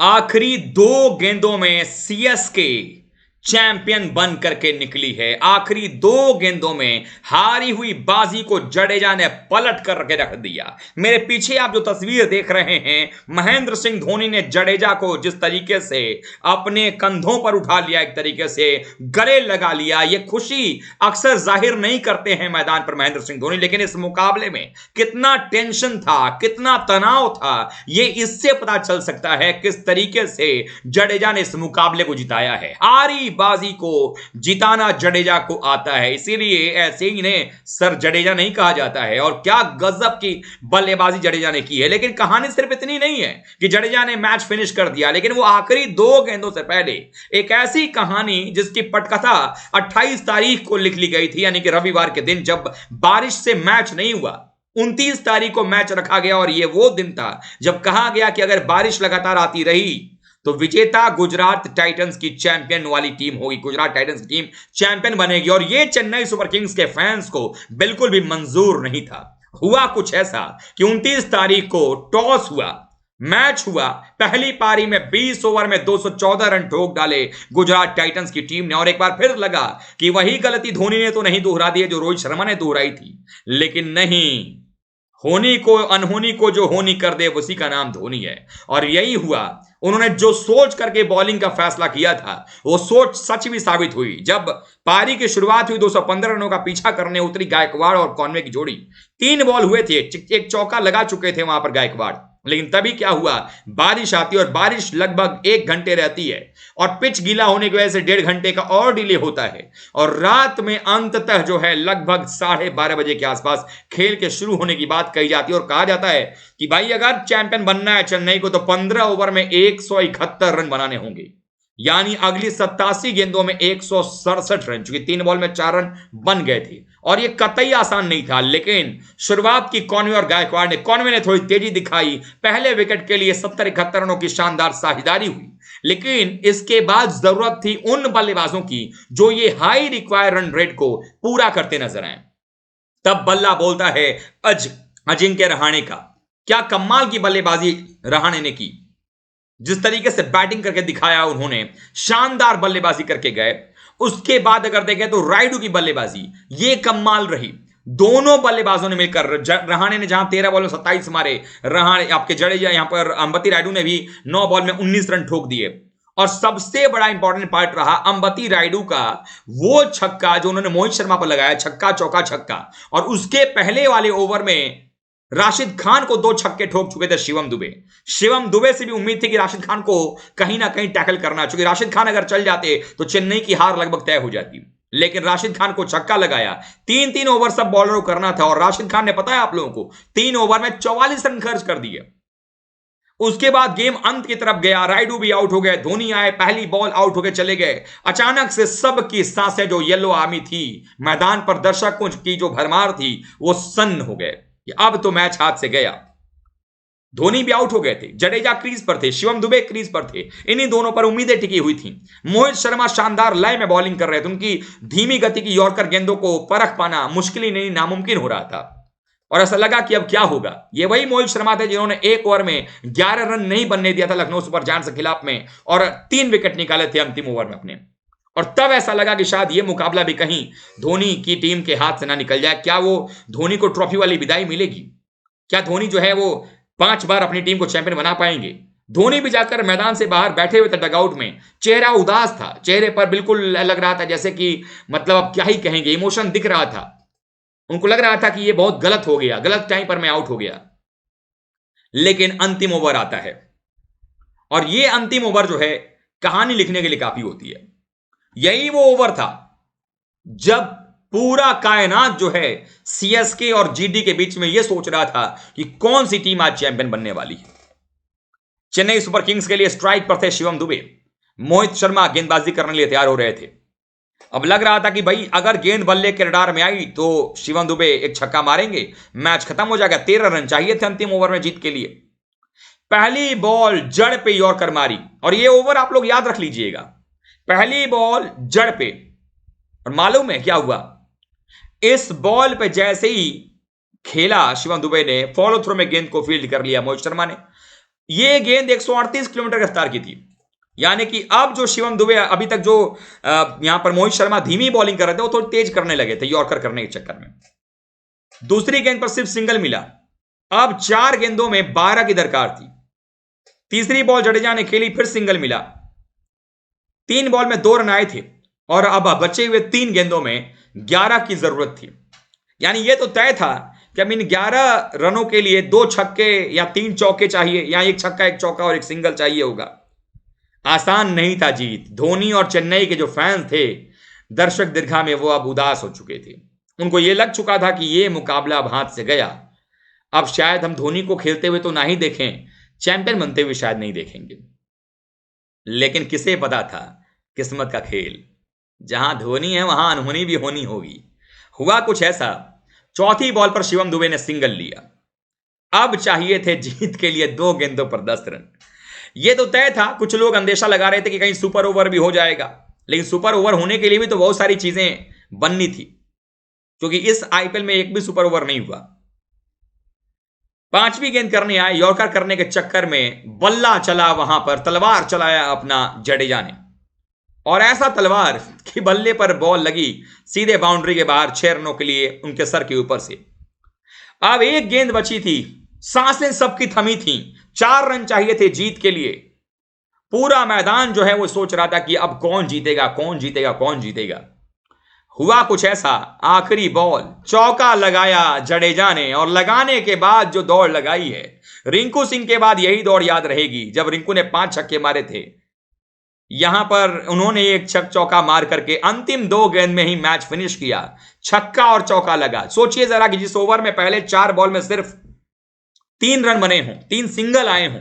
आखिरी दो गेंदों में सीएसके चैंपियन बन करके निकली है। आखिरी दो गेंदों में हारी हुई बाजी को जडेजा ने पलट करके रख दिया। मेरे पीछे आप जो तस्वीर देख रहे हैं, महेंद्र सिंह धोनी ने जडेजा को जिस तरीके से अपने कंधों पर उठा लिया, एक तरीके से गले लगा लिया। ये खुशी अक्सर जाहिर नहीं करते हैं मैदान पर महेंद्र सिंह धोनी, लेकिन इस मुकाबले में कितना टेंशन था, कितना तनाव था, ये इससे पता चल सकता है किस तरीके से जडेजा ने इस मुकाबले को जिताया है। हारी बाजी को जिताना जडेजा को आता है, इसीलिए ऐसे ही इन्हें सर जडेजा नहीं कहा जाता है। और क्या गजब की बल्लेबाजी जडेजा ने की है। लेकिन कहानी सिर्फ इतनी नहीं है कि जडेजा ने मैच फिनिश कर दिया, लेकिन वो आखिरी दो गेंदों से पहले एक ऐसी कहानी जिसकी पटकथा 28 तारीख को लिख ली गई थी, यानी कि रविवार के दिन, जब बारिश से मैच नहीं हुआ। 29 तारीख को मैच रखा गया और यह वो दिन था जब कहा गया कि अगर बारिश लगातार आती रही तो विजेता गुजरात टाइटंस की चैंपियन वाली टीम होगी, गुजरात टाइटंस की टीम चैंपियन बनेगी। और यह चेन्नई सुपर किंग्स के फैंस को बिल्कुल भी मंजूर नहीं था। हुआ कुछ ऐसा कि 29 तारीख को टॉस हुआ, मैच हुआ। पहली पारी में 20 ओवर में 214 रन ठोक डाले गुजरात टाइटंस की टीम ने। और एक बार फिर लगा कि वही गलती धोनी ने तो नहीं दोहरा दी है जो रोहित शर्मा ने दोहराई थी, लेकिन नहीं, होनी को अनहोनी को जो होनी कर दे उसी का नाम धोनी है। और यही हुआ। उन्होंने जो सोच करके बॉलिंग का फैसला किया था वो सोच सच भी साबित हुई। जब पारी की शुरुआत हुई, 215 रनों का पीछा करने उतरी गायकवाड़ और कॉनवे की जोड़ी। 3 बॉल हुए थे, एक चौका लगा चुके थे वहां पर गायकवाड़, लेकिन तभी क्या हुआ, बारिश आती है और बारिश लगभग 1 घंटे रहती है और पिच गीला होने की वजह से 1.5 घंटे का और डिले होता है। और रात में अंततः जो है लगभग 12:30 बजे के आसपास खेल के शुरू होने की बात कही जाती है। और कहा जाता है कि भाई अगर चैंपियन बनना है चेन्नई को तो 15 ओवर में 171 रन बनाने होंगे, यानी अगली 87 गेंदों में 167 रन, चूंकि 3 बॉल में 4 रन बन गए थे। और यह कतई आसान नहीं था, लेकिन शुरुआत की कॉनवे और गायकवाड़ ने, कॉनवे ने थोड़ी तेजी दिखाई। पहले विकेट के लिए 70-71 रनों की शानदार साझेदारी हुई, लेकिन इसके बाद जरूरत थी उन बल्लेबाजों की जो ये हाई रिक्वायर्ड रन रेट को पूरा करते नजर आए। तब बल्ला बोलता है अजिंक्य रहाणे का। क्या कमाल की बल्लेबाजी रहाणे ने की, जिस तरीके से बैटिंग करके दिखाया उन्होंने, शानदार बल्लेबाजी करके गए। उसके बाद अगर देखें तो रायडू की बल्लेबाजी ये कमाल रही। दोनों बल्लेबाजों ने मिलकर, रहाणे ने जहां 13 बॉल में 27 मारे, रहाणे आपके जडेजा, यहां पर अंबती रायडू ने भी 9 बॉल में 19 रन ठोक दिए। और सबसे बड़ा इंपॉर्टेंट पार्ट रहा अंबती रायडू का वो छक्का जो उन्होंने मोहित शर्मा पर लगाया, छक्का चौका छक्का। और उसके पहले वाले ओवर में राशिद खान को 2 छक्के ठोक चुके थे शिवम दुबे। शिवम दुबे से भी उम्मीद थी कि राशिद खान को कहीं ना कहीं टैकल करना, चूंकि राशिद खान अगर चल जाते तो चेन्नई की हार लगभग तय हो जाती। लेकिन राशिद खान को छक्का लगाया। 3-3 ओवर सब बॉलरों को करना था और राशिद खान ने, पता है आप लोगों को, 3 ओवर में 44 रन खर्च कर दिए। उसके बाद गेम अंत की तरफ गया, रायडू भी आउट हो गए, धोनी आए, पहली बॉल आउट होकर चले गए। अचानक से सबकी सांसें जो येलो आर्मी थी, मैदान पर दर्शकों की जो भरमार थी, वो सन्न हो गए कि अब तो मैच हाथ से गया। धोनी भी आउट हो गए थे, जडेजा क्रीज पर थे, शिवम दुबे क्रीज पर थे। इन्हीं दोनों पर उम्मीदें टिकी हुई थी। मोहित शर्मा शानदार लय में बॉलिंग कर रहे थे। उनकी धीमी गति की यॉर्कर गेंदों को परख पाना मुश्किल ही नहीं, नामुमकिन हो रहा था। और ऐसा लगा कि अब क्या होगा। ये वही मोहित शर्मा थे जिन्होंने 1 ओवर में 11 रन नहीं बनने दिया था लखनऊ सुपर जायंट्स के खिलाफ में, और 3 विकेट निकाले थे अंतिम ओवर में अपने। और तब ऐसा लगा कि शायद ये मुकाबला भी कहीं धोनी की टीम के हाथ से ना निकल जाए। क्या वो धोनी को ट्रॉफी वाली विदाई मिलेगी? क्या धोनी जो है वो 5 बार अपनी टीम को चैंपियन बना पाएंगे? धोनी भी जाकर मैदान से बाहर बैठे हुए थे डगआउट में, चेहरा उदास था, चेहरे पर बिल्कुल लग रहा था जैसे कि मतलब अब क्या ही कहेंगे, इमोशन दिख रहा था। उनको लग रहा था कि ये बहुत गलत हो गया, गलत टाइम पर मैं आउट हो गया। लेकिन अंतिम ओवर आता है और ये अंतिम ओवर जो है कहानी लिखने के लिए काफी होती है। यही वो ओवर था जब पूरा कायनात जो है सीएसके और जीडी के बीच में यह सोच रहा था कि कौन सी टीम आज चैंपियन बनने वाली है। चेन्नई सुपर किंग्स के लिए स्ट्राइक पर थे शिवम दुबे, मोहित शर्मा गेंदबाजी करने के लिए तैयार हो रहे थे। अब लग रहा था कि भाई अगर गेंद बल्ले के रडार में आई तो शिवम दुबे एक छक्का मारेंगे, मैच खत्म हो जाएगा। 13 रन चाहिए थे अंतिम ओवर में जीत के लिए। पहली बॉल जड़ पे यॉर्कर मारी, और ये ओवर आप लोग याद रख लीजिएगा, पहली बॉल जड़ पे। और मालूम है क्या हुआ, इस बॉल पे जैसे ही खेला शिवम दुबे ने, फॉलो थ्रो में गेंद को फील्ड कर लिया मोहित शर्मा ने। ये गेंद 138 किलोमीटर की रफ्तार की थी। यानी कि अब जो शिवम दुबे अभी तक जो यहां पर मोहित शर्मा धीमी बॉलिंग कर रहे थे, वो थोड़ी तेज करने लगे थे यॉर्कर करने के चक्कर में। दूसरी गेंद पर सिर्फ सिंगल मिला। अब 4 गेंदों में 12 की दरकार थी। तीसरी बॉल जडेजा ने खेली, फिर सिंगल मिला। 3 बॉल में 2 रन आए थे और अब बचे हुए 3 गेंदों में 11 की जरूरत थी। यानी यह तो तय था कि अब इन 11 रनों के लिए 2 छक्के या 3 चौके चाहिए, या 1 छक्का 1 चौका और 1 सिंगल चाहिए होगा। आसान नहीं था जीत। धोनी और चेन्नई के जो फैंस थे, दर्शक दीर्घा में, वो अब उदास हो चुके थे। उनको यह लग चुका था कि यह मुकाबला अब हाथ से गया। अब शायद हम धोनी को खेलते हुए तो ना ही देखें, चैंपियन बनते हुए शायद नहीं देखेंगे। लेकिन किसे पता था, किस्मत का खेल, जहां धोनी है वहां अनहोनी भी होनी होगी। हुआ कुछ ऐसा, चौथी बॉल पर शिवम दुबे ने सिंगल लिया। अब चाहिए थे जीत के लिए 2 गेंदों पर 10 रन। यह तो तय था। कुछ लोग अंदेशा लगा रहे थे कि कहीं सुपर ओवर भी हो जाएगा, लेकिन सुपर ओवर होने के लिए भी तो बहुत सारी चीजें बननी थी, क्योंकि इस आईपीएल में एक भी सुपर ओवर नहीं हुआ। 5वीं गेंद करने आए, यॉर्कर करने के चक्कर में बल्ला चला, वहां पर तलवार चलाया अपना जडेजा ने, और ऐसा तलवार कि बल्ले पर बॉल लगी सीधे बाउंड्री के बाहर 6 रनों के लिए उनके सर के ऊपर से। अब 1 गेंद बची थी, सांसें सबकी थमी थी। 4 रन चाहिए थे जीत के लिए। पूरा मैदान जो है वो सोच रहा था कि अब कौन जीतेगा, कौन जीतेगा, कौन जीतेगा। हुआ कुछ ऐसा, आखिरी बॉल चौका लगाया जडेजा ने, और लगाने के बाद जो दौड़ लगाई है, रिंकू सिंह के बाद यही दौड़ याद रहेगी, जब रिंकू ने 5 छक्के मारे थे। यहां पर उन्होंने एक छक चौका मार करके अंतिम 2 गेंद में ही मैच फिनिश किया। छक्का और चौका लगा। सोचिए जरा कि जिस ओवर में पहले 4 बॉल में सिर्फ 3 रन बने हों, 3 सिंगल आए हों,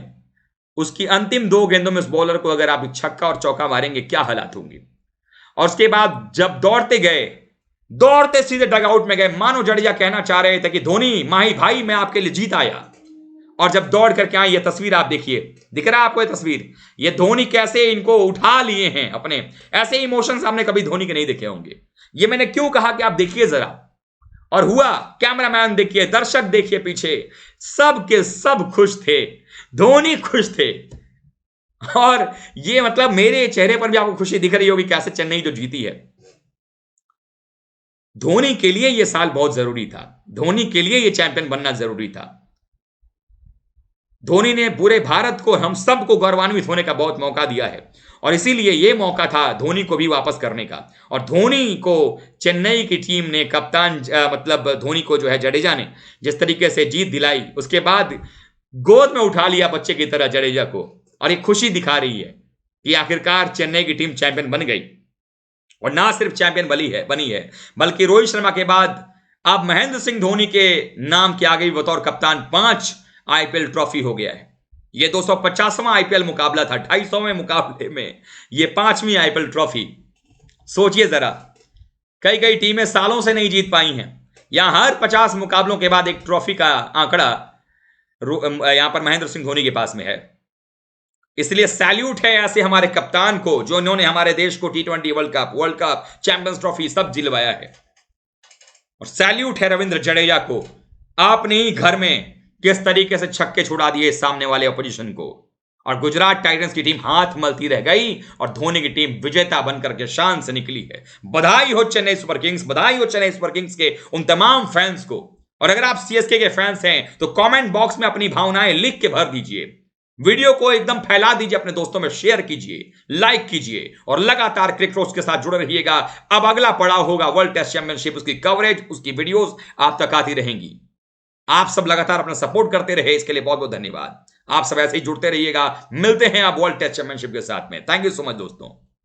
उसकी अंतिम 2 गेंदों में उस बॉलर को अगर आप छक्का और चौका मारेंगे, क्या हालात होंगे। और उसके बाद जब दौड़ते गए, दौड़ते सीधे डगआउट में गए, मानो जडेजा कहना चाह रहे थे कि धोनी माही भाई, मैं आपके लिए जीत आया। और जब दौड़ करके आए, ये तस्वीर आप देखिए, दिख रहा है आपको ये तस्वीर, ये धोनी कैसे इनको उठा लिए हैं अपने। ऐसे इमोशंस आपने कभी धोनी के नहीं देखे होंगे। ये मैंने क्यों कहा कि आप देखिए जरा। और हुआ, कैमरामैन देखिए, दर्शक देखिए, पीछे सब के सब खुश थे, धोनी खुश थे। और ये मतलब मेरे चेहरे पर भी आपको खुशी दिख रही होगी कैसे चेन्नई जो जीती है। धोनी के लिए यह साल बहुत जरूरी था, धोनी के लिए यह चैंपियन बनना जरूरी था। धोनी ने पूरे भारत को, हम सबको गौरवान्वित होने का बहुत मौका दिया है, और इसीलिए यह मौका था धोनी को भी वापस करने का। और धोनी को चेन्नई की टीम ने, कप्तान मतलब धोनी को जो है जडेजा ने जिस तरीके से जीत दिलाई, उसके बाद गोद में उठा लिया बच्चे की तरह जडेजा को, और एक खुशी दिखा रही है कि आखिरकार चेन्नई की टीम चैंपियन बन गई। और ना सिर्फ चैंपियन बनी है, बल्कि रोहित शर्मा के बाद अब महेंद्र सिंह धोनी के नाम के आगे बतौर कप्तान 5 आईपीएल ट्रॉफी हो गया है। यह 250वां आईपीएल मुकाबला था, 250वें मुकाबले में यह 5वीं आईपीएल ट्रॉफी। सोचिए जरा, कई टीमें सालों से नहीं जीत पाई हैं, यहां हर 50 मुकाबलों के बाद एक ट्रॉफी का आंकड़ा यहां पर महेंद्र सिंह धोनी के पास में है। इसलिए सैल्यूट है ऐसे हमारे कप्तान को, जो इन्होंने हमारे देश को T20 world cup, champions trophy सब दिलवाया है। और सैल्यूट है रविंद्र जडेजा को, आपने ही घर में किस तरीके से छक्के छुड़ा दिए सामने वाले ऑपोजिशन को। और गुजरात टाइटंस की टीम हाथ मलती रह गई, और धोनी की टीम विजेता बनकर के शान से निकली है। बधाई हो चेन्नई सुपर किंग्स, बधाई हो चेन्नई सुपर किंग्स के उन तमाम फैंस को। और अगर आप सीएसके के फैंस हैं तो कमेंट बॉक्स में अपनी भावनाएं लिख के भर दीजिए। वीडियो को एकदम फैला दीजिए, अपने दोस्तों में शेयर कीजिए, लाइक कीजिए, और लगातार क्रिकेट रोस्ट के साथ जुड़े रहिएगा। अब अगला पड़ाव होगा वर्ल्ड टेस्ट चैंपियनशिप, उसकी कवरेज, उसकी वीडियोस आप तक आती रहेंगी। आप सब लगातार अपना सपोर्ट करते रहे, इसके लिए बहुत बहुत धन्यवाद। आप सब ऐसे ही जुड़ते रहिएगा। मिलते हैं आप वर्ल्ड टेस्ट चैंपियनशिप के साथ में। थैंक यू सो मच दोस्तों।